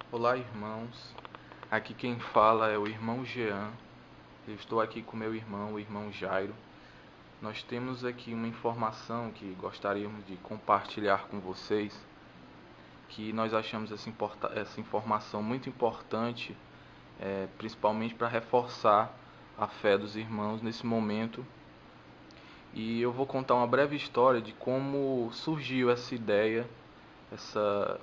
Olá, irmãos. Aqui quem fala é o irmão Jean. Eu estou aqui com meu irmão, o irmão Jairo. Nós temos aqui uma informação que gostaríamos de compartilhar com vocês, que nós achamos essa informação muito importante, principalmente para reforçar a fé dos irmãos nesse momento. E eu vou contar uma breve história de como surgiu essa ideia, essa,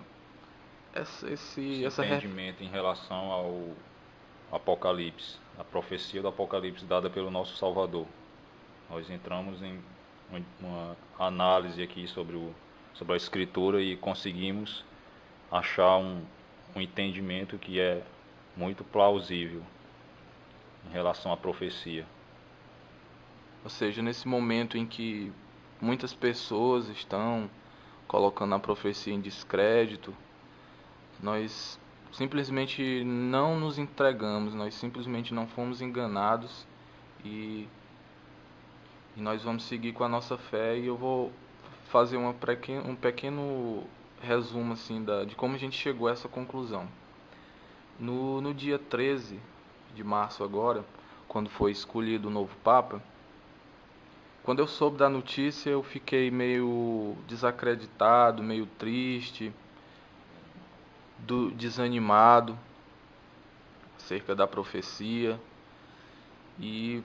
essa, Esse esse, essa ref... entendimento em relação ao Apocalipse, a profecia do Apocalipse dada pelo nosso Salvador. Nós entramos em uma análise aqui sobre a Escritura e conseguimos achar um entendimento que é muito plausível em relação à profecia. Ou seja, nesse momento em que muitas pessoas estão colocando a profecia em descrédito, nós simplesmente não nos entregamos, nós simplesmente não fomos enganados e, e nós vamos seguir com a nossa fé. E eu vou fazer um pequeno resumo assim de como a gente chegou a essa conclusão. No dia 13 de março agora, quando foi escolhido o novo Papa, quando eu soube da notícia, eu fiquei meio desacreditado, meio triste, desanimado acerca da profecia. E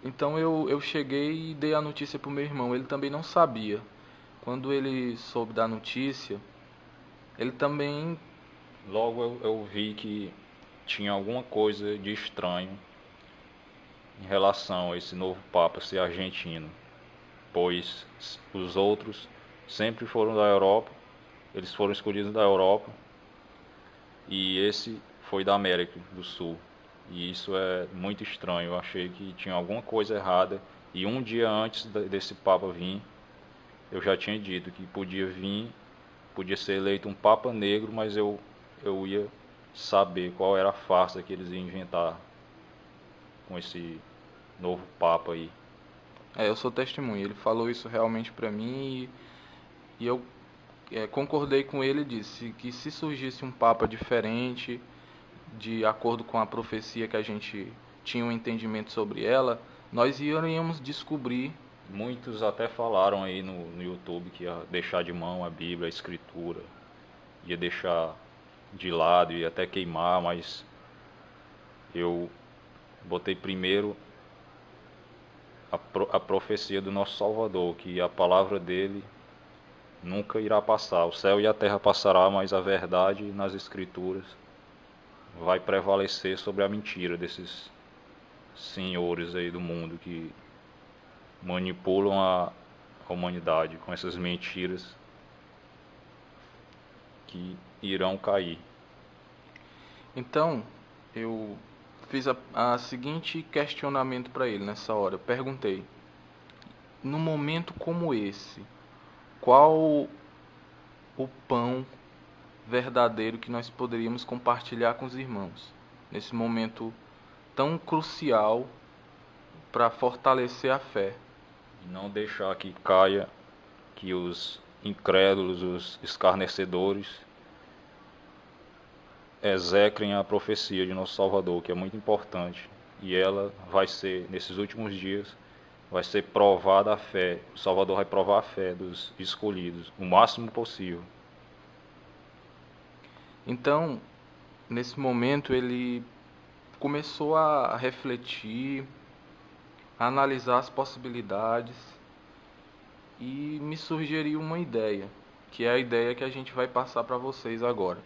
então eu cheguei e dei a notícia para o meu irmão. Ele também não sabia. Quando ele soube da notícia, ele também. Logo eu vi que tinha alguma coisa de estranho em relação a esse novo Papa ser argentino, pois os outros sempre foram da Europa, eles foram escolhidos da Europa e esse foi da América do Sul. E isso é muito estranho. Eu achei que tinha alguma coisa errada e um dia antes desse Papa vir, eu já tinha dito que podia vir, podia ser eleito um Papa negro, mas eu ia saber qual era a farsa que eles iam inventar com esse novo Papa aí. Eu sou testemunha. Ele falou isso realmente para mim e eu concordei com ele e disse que se surgisse um Papa diferente, de acordo com a profecia que a gente tinha um entendimento sobre ela, nós iríamos descobrir. Muitos até falaram aí no YouTube que ia deixar de mão a Bíblia, a Escritura, ia deixar de lado, ia até queimar, mas eu botei primeiro a profecia do nosso Salvador, que a palavra dele nunca irá passar. O céu e a terra passará, mas a verdade nas Escrituras vai prevalecer sobre a mentira desses senhores aí do mundo que manipulam a humanidade com essas mentiras que irão cair. Então, eu fiz a seguinte questionamento para ele nessa hora. Eu perguntei: num momento como esse, qual o pão verdadeiro que nós poderíamos compartilhar com os irmãos? Nesse momento tão crucial para fortalecer a fé. E não deixar que caia, que os incrédulos, os escarnecedores execrem a profecia de nosso Salvador, que é muito importante. E ela vai ser, nesses últimos dias, vai ser provada a fé. O Salvador vai provar a fé dos escolhidos, o máximo possível. Então, nesse momento, ele começou a refletir, a analisar as possibilidades e me sugeriu uma ideia, que é a ideia que a gente vai passar para vocês agora.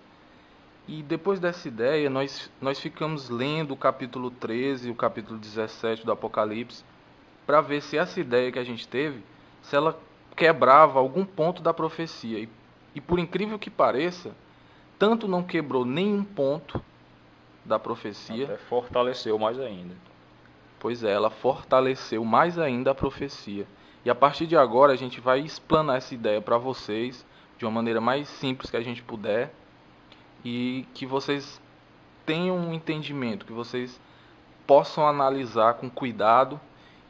E depois dessa ideia, nós ficamos lendo o capítulo 13 e o capítulo 17 do Apocalipse para ver se essa ideia que a gente teve, se ela quebrava algum ponto da profecia. E por incrível que pareça, tanto não quebrou nenhum ponto da profecia, Até fortaleceu mais ainda. pois é, ela fortaleceu mais ainda a profecia. E a partir de agora a gente vai explanar essa ideia para vocês de uma maneira mais simples que a gente puder e que vocês tenham um entendimento, que vocês possam analisar com cuidado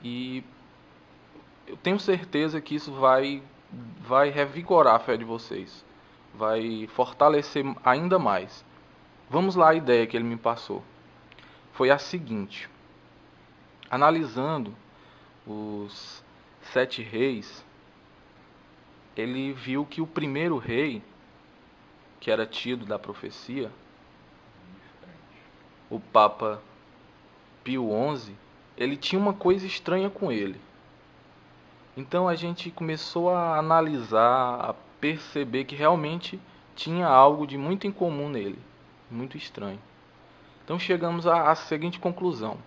e eu tenho certeza que isso vai revigorar a fé de vocês, vai fortalecer ainda mais. Vamos lá, a ideia que ele me passou. Foi a seguinte: analisando os 7 reis, ele viu que o primeiro rei, que era tido da profecia, o Papa Pio XI, ele tinha uma coisa estranha com ele. Então a gente começou a analisar, a perceber que realmente tinha algo de muito incomum nele, muito estranho. Então chegamos à seguinte conclusão: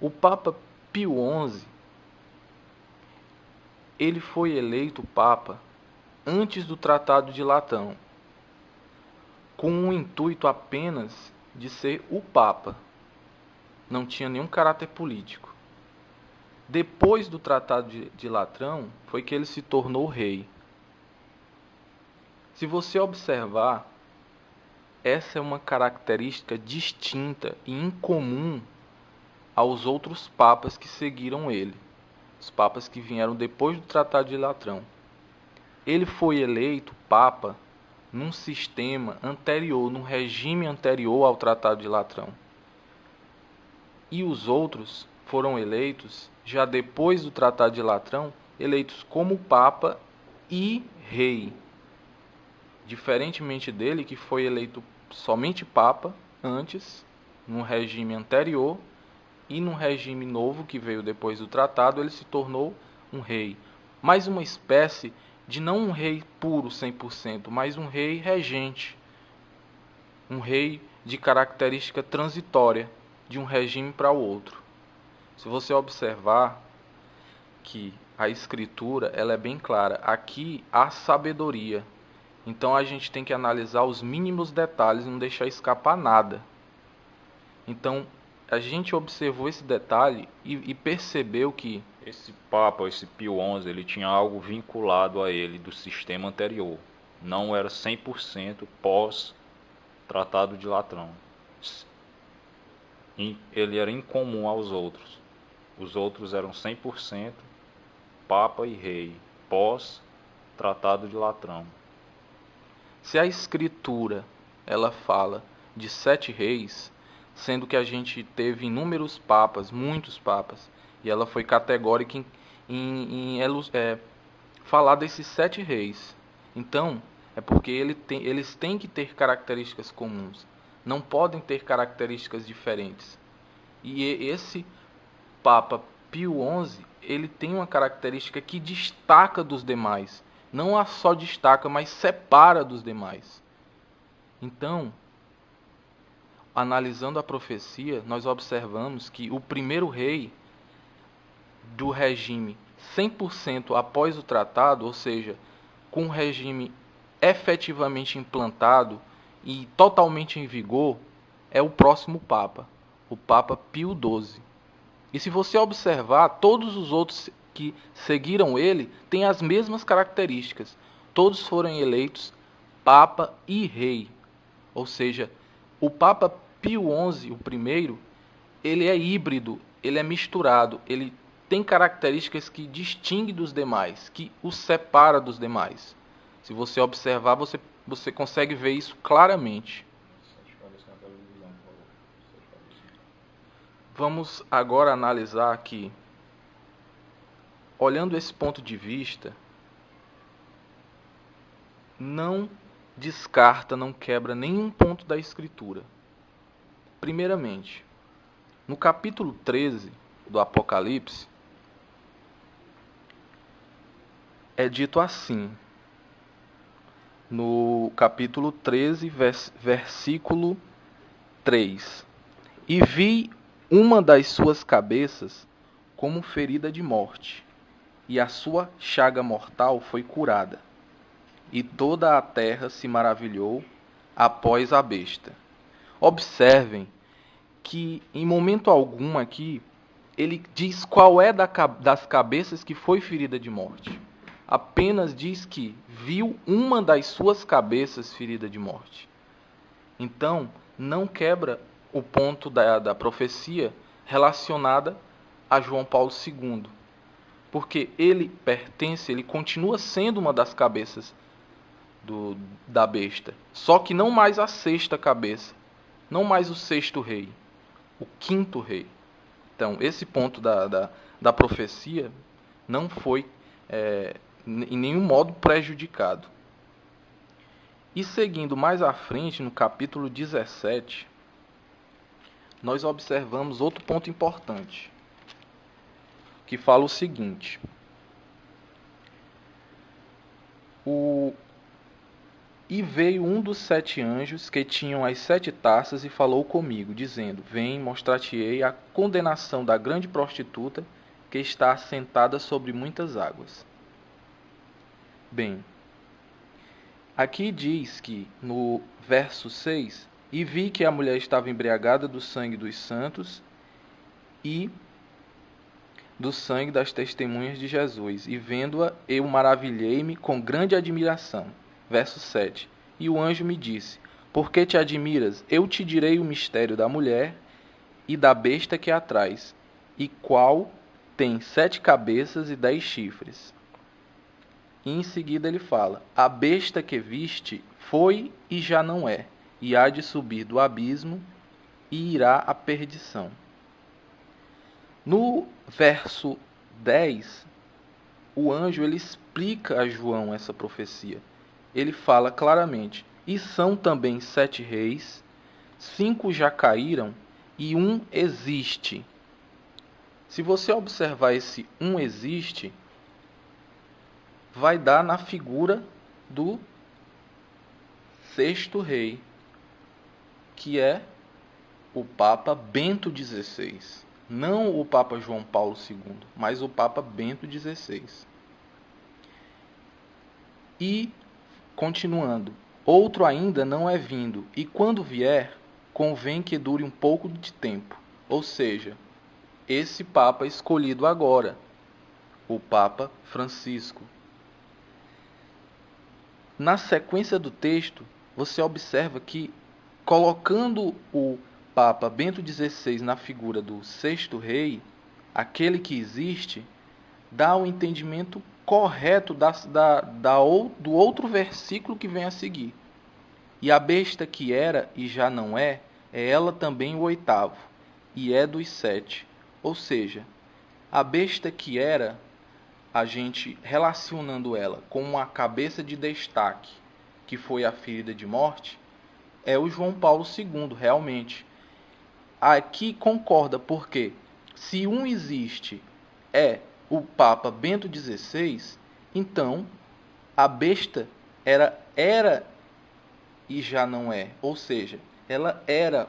o Papa Pio XI, ele foi eleito Papa antes do Tratado de Latão, com o intuito apenas de ser o Papa. Não tinha nenhum caráter político. Depois do Tratado de Latão, foi que ele se tornou rei. Se você observar, essa é uma característica distinta e incomum aos outros papas que seguiram ele, os papas que vieram depois do Tratado de Latão. Ele foi eleito Papa num sistema anterior, num regime anterior ao Tratado de Latão. E os outros foram eleitos, já depois do Tratado de Latão, eleitos como Papa e Rei. Diferentemente dele, que foi eleito somente Papa antes, num regime anterior, e num regime novo que veio depois do tratado, ele se tornou um rei. Mais uma espécie de não um rei puro 100%, mas um rei regente. Um rei de característica transitória, de um regime para o outro. Se você observar que a escritura ela é bem clara, aqui há sabedoria. Então a gente tem que analisar os mínimos detalhes e não deixar escapar nada. Então a gente observou esse detalhe e percebeu que Esse Papa, esse Pio XI, ele tinha algo vinculado a ele do sistema anterior. Não era 100% pós-Tratado de Latão. Ele era incomum aos outros. Os outros eram 100% Papa e Rei, pós-Tratado de Latão. se a escritura ela fala de 7 reis, sendo que a gente teve inúmeros papas, muitos papas, e ela foi categórica em falar desses 7 reis. Então, é porque eles têm que ter características comuns, não podem ter características diferentes. E esse Papa Pio XI, ele tem uma característica que destaca dos demais. Não a só destaca, mas separa dos demais. Então, analisando a profecia, nós observamos que o primeiro rei do regime 100% após o tratado, ou seja, com o regime efetivamente implantado e totalmente em vigor, é o próximo Papa, o Papa Pio XII. E se você observar, todos os outros que seguiram ele têm as mesmas características. Todos foram eleitos Papa e Rei. Ou seja, o Papa Pio XI, o primeiro, ele é híbrido, ele é misturado, ele tem características que distingue dos demais, que o separa dos demais. Se você observar, você consegue ver isso claramente. Vamos agora analisar aqui, olhando esse ponto de vista, não descarta, não quebra nenhum ponto da Escritura. Primeiramente, no capítulo 13 do Apocalipse, é dito assim, no capítulo 13, versículo 3: E vi uma das suas cabeças como ferida de morte, e a sua chaga mortal foi curada. E toda a terra se maravilhou após a besta. Observem que em momento algum aqui ele diz qual é das cabeças que foi ferida de morte. Apenas diz que viu uma das suas cabeças ferida de morte. Então, não quebra o ponto da profecia relacionada a João Paulo II. Porque ele pertence, ele continua sendo uma das cabeças da besta. Só que não mais a sexta cabeça, não mais o sexto rei, o quinto rei. Então, esse ponto da profecia não foi em nenhum modo prejudicado. E seguindo mais à frente, no capítulo 17, nós observamos outro ponto importante, que fala o seguinte: E veio um dos 7 anjos que tinham as 7 taças e falou comigo, dizendo: Vem, mostrar-te-ei a condenação da grande prostituta que está assentada sobre muitas águas. Bem, aqui diz que no verso 6: E vi que a mulher estava embriagada do sangue dos santos e do sangue das testemunhas de Jesus, e vendo-a, eu maravilhei-me com grande admiração. Verso 7. E o anjo me disse: Por que te admiras? Eu te direi o mistério da mulher e da besta que a traz, e qual tem 7 cabeças e 10 chifres. E em seguida ele fala: A besta que viste foi e já não é, e há de subir do abismo e irá à perdição. No verso 10, o anjo ele explica a João essa profecia. Ele fala claramente: E são também 7 reis, 5 já caíram e um existe. Se você observar esse um existe, vai dar na figura do sexto rei, que é o Papa Bento XVI. Não o Papa João Paulo II, mas o Papa Bento XVI. E, continuando, outro ainda não é vindo, e quando vier, convém que dure um pouco de tempo. Ou seja, esse Papa escolhido agora, o Papa Francisco. Na sequência do texto, você observa que, colocando o Papa Bento XVI na figura do sexto rei, aquele que existe, dá o entendimento correto do outro versículo que vem a seguir. E a besta que era e já não é ela também o 8º, e é dos 7. Ou seja, a besta que era, a gente relacionando ela com uma cabeça de destaque, que foi a ferida de morte, é o João Paulo II, realmente. Aqui concorda, porque se um existe é o Papa Bento XVI, então a besta era e já não é. Ou seja, ela era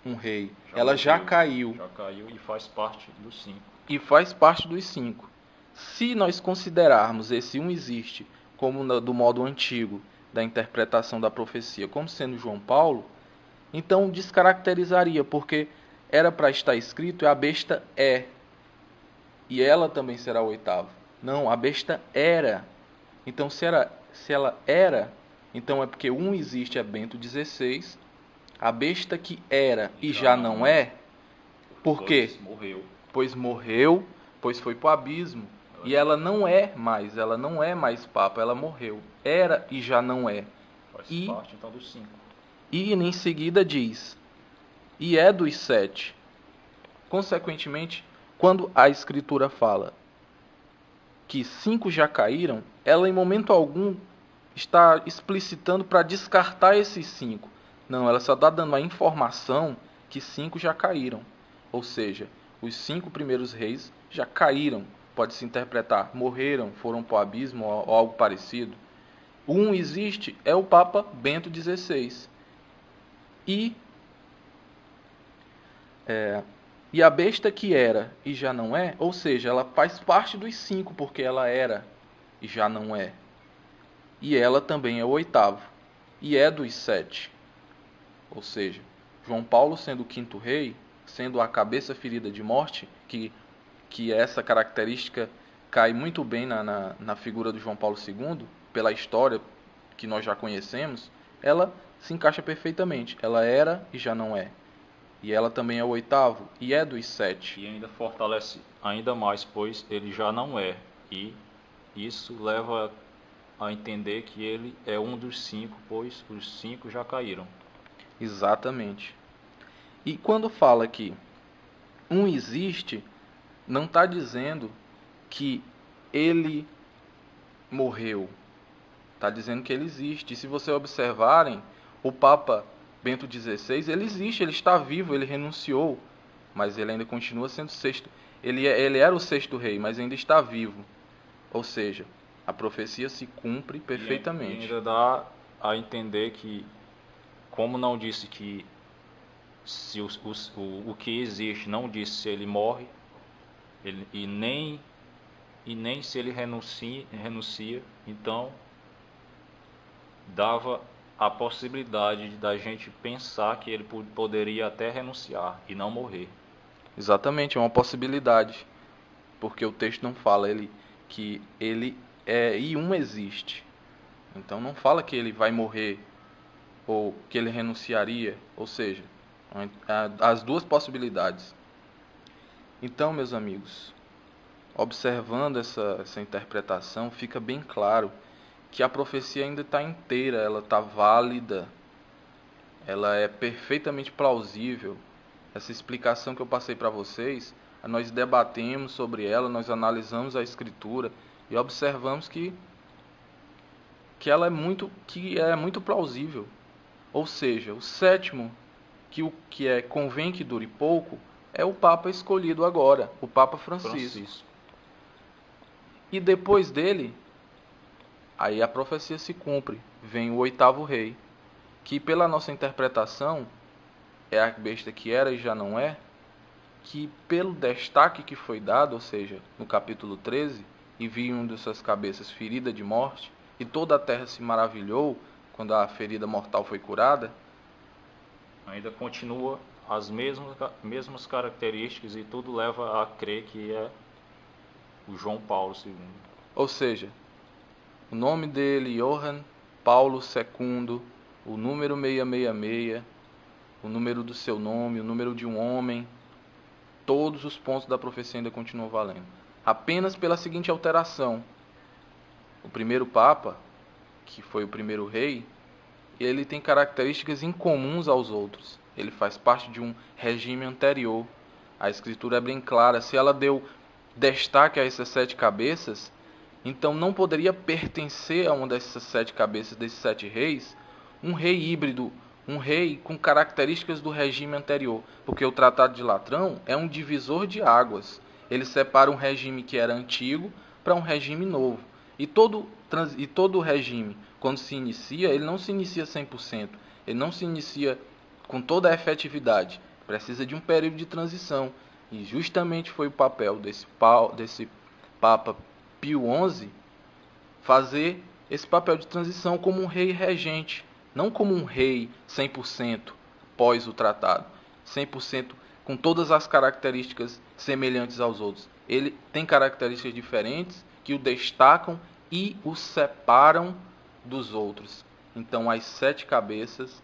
um rei. Ela já caiu. Já caiu e faz parte dos 5. E faz parte dos 5. Se nós considerarmos esse um existe como do modo antigo da interpretação da profecia como sendo João Paulo, então descaracterizaria, porque era para estar escrito: a besta é, e ela também será o 8º. Não, a besta era. Então, se ela era, então é porque um existe é Bento XVI, a besta que era e já não é, por quê? Pois morreu, pois foi para o abismo. E ela não é mais Papa, ela morreu. Era e já não é. Faz parte então dos 5. E em seguida diz: E é dos 7. Consequentemente, quando a Escritura fala que 5 já caíram, ela em momento algum está explicitando para descartar esses 5. Não, ela só está dando a informação que 5 já caíram. Ou seja, os 5 primeiros reis já caíram. Pode-se interpretar: morreram, foram para o abismo ou algo parecido. Um existe é o Papa Bento XVI. E a besta que era e já não é, ou seja, ela faz parte dos 5, porque ela era e já não é. E ela também é o 8º, e é dos 7. Ou seja, João Paulo sendo o 5º rei, sendo a cabeça ferida de morte, que essa característica cai muito bem na figura do João Paulo II, pela história que nós já conhecemos, ela se encaixa perfeitamente. Ela era e já não é. E ela também é o 8º e é dos 7. E ainda fortalece ainda mais, pois ele já não é. E isso leva a entender que ele é um dos 5, pois os 5 já caíram. Exatamente. E quando fala que um existe, não está dizendo que ele morreu. Está dizendo que ele existe. E se vocês observarem, o Papa Bento XVI, ele existe, ele está vivo, ele renunciou, mas ele ainda continua sendo sexto. Ele era o sexto rei, mas ainda está vivo. Ou seja, a profecia se cumpre perfeitamente. E ainda dá a entender que, como não disse que se o que existe, não disse se ele morre, e nem se ele renuncia, então dava a possibilidade da gente pensar que ele poderia até renunciar e não morrer. Exatamente, é uma possibilidade, porque o texto não fala que ele é e um existe. Então não fala que ele vai morrer ou que ele renunciaria, ou seja, as duas possibilidades. Então, meus amigos, observando essa interpretação, fica bem claro que a profecia ainda está inteira, ela está válida, ela é perfeitamente plausível. Essa explicação que eu passei para vocês, nós debatemos sobre ela, nós analisamos a escritura e observamos que ela é muito plausível. Ou seja, o sétimo, que convém que dure pouco, é o Papa escolhido agora, o Papa Francisco. E depois dele, aí a profecia se cumpre, vem o oitavo rei, que pela nossa interpretação é a besta que era e já não é, que pelo destaque que foi dado, ou seja, no capítulo 13, e vi um de suas cabeças ferida de morte, e toda a terra se maravilhou quando a ferida mortal foi curada, ainda continua as mesmas características e tudo leva a crer que é o João Paulo II. Ou seja, o nome dele, Johann Paulo II, o número 666, o número do seu nome, o número de um homem, todos os pontos da profecia ainda continuam valendo. Apenas pela seguinte alteração: o primeiro Papa, que foi o primeiro rei, ele tem características incomuns aos outros. Ele faz parte de um regime anterior. A escritura é bem clara. Se ela deu destaque a essas 7 cabeças, então não poderia pertencer a uma dessas 7 cabeças, desses 7 reis, um rei híbrido, um rei com características do regime anterior. Porque o Tratado de Latrão é um divisor de águas. Ele separa um regime que era antigo para um regime novo. E todo regime, quando se inicia, ele não se inicia 100%. Ele não se inicia com toda a efetividade. Precisa de um período de transição. E justamente foi o papel desse Papa Pio XI fazer esse papel de transição como um rei regente, não como um rei 100% pós o tratado, 100% com todas as características semelhantes aos outros. Ele tem características diferentes que o destacam e o separam dos outros. Então, as 7 cabeças,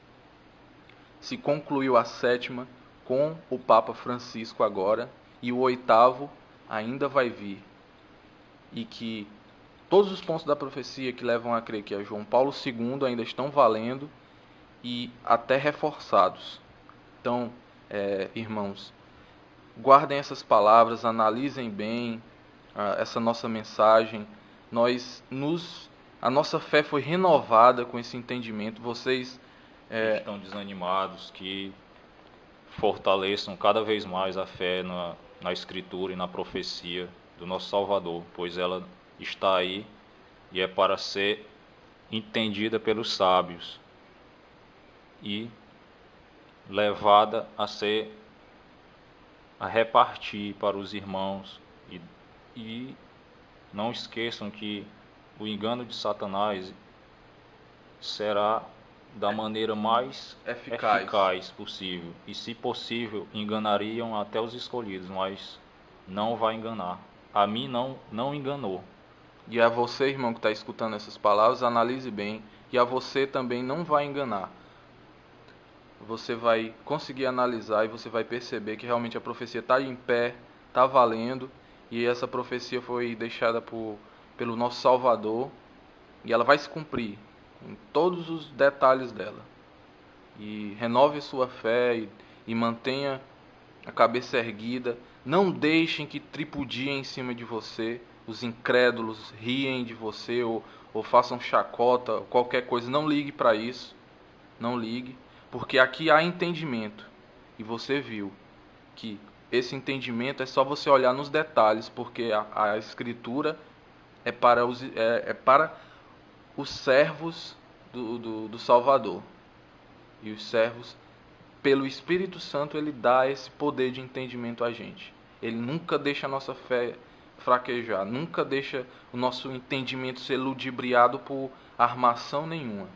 se concluiu a 7ª com o Papa Francisco agora, e o 8º ainda vai vir. E que todos os pontos da profecia que levam a crer que é João Paulo II ainda estão valendo e até reforçados. Então, irmãos, guardem essas palavras, analisem bem essa nossa mensagem. A nossa fé foi renovada com esse entendimento. Vocês estão desanimados, que fortaleçam cada vez mais a fé na Escritura e na profecia do nosso Salvador, pois ela está aí e é para ser entendida pelos sábios e levada a repartir para os irmãos. E não esqueçam que o engano de Satanás será da maneira mais eficaz possível. E, se possível, enganariam até os escolhidos, mas não vai enganar. A mim não enganou. E a você, irmão, que está escutando essas palavras, analise bem. E a você também não vai enganar. Você vai conseguir analisar e você vai perceber que realmente a profecia está em pé, está valendo. E essa profecia foi deixada pelo nosso Salvador. e ela vai se cumprir em todos os detalhes dela. E renove sua fé e mantenha a cabeça erguida. Não deixem que tripudiem em cima de você. Os incrédulos riem de você ou façam chacota, qualquer coisa. Não ligue para isso. Não ligue. Porque aqui há entendimento. E você viu que esse entendimento é só você olhar nos detalhes. Porque a Escritura é para os servos do Salvador. E os servos, pelo Espírito Santo, ele dá esse poder de entendimento a gente. Ele nunca deixa a nossa fé fraquejar, nunca deixa o nosso entendimento ser ludibriado por armação nenhuma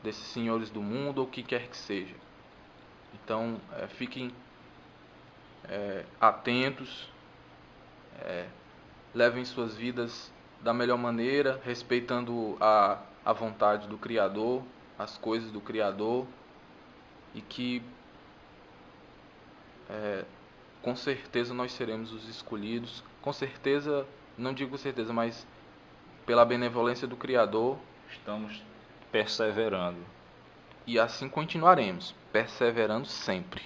desses senhores do mundo ou o que quer que seja. Então, fiquem atentos, levem suas vidas da melhor maneira, respeitando a vontade do Criador, as coisas do Criador, e que com certeza nós seremos os escolhidos. Com certeza, não digo certeza, mas pela benevolência do Criador. Estamos perseverando. E assim continuaremos, perseverando sempre.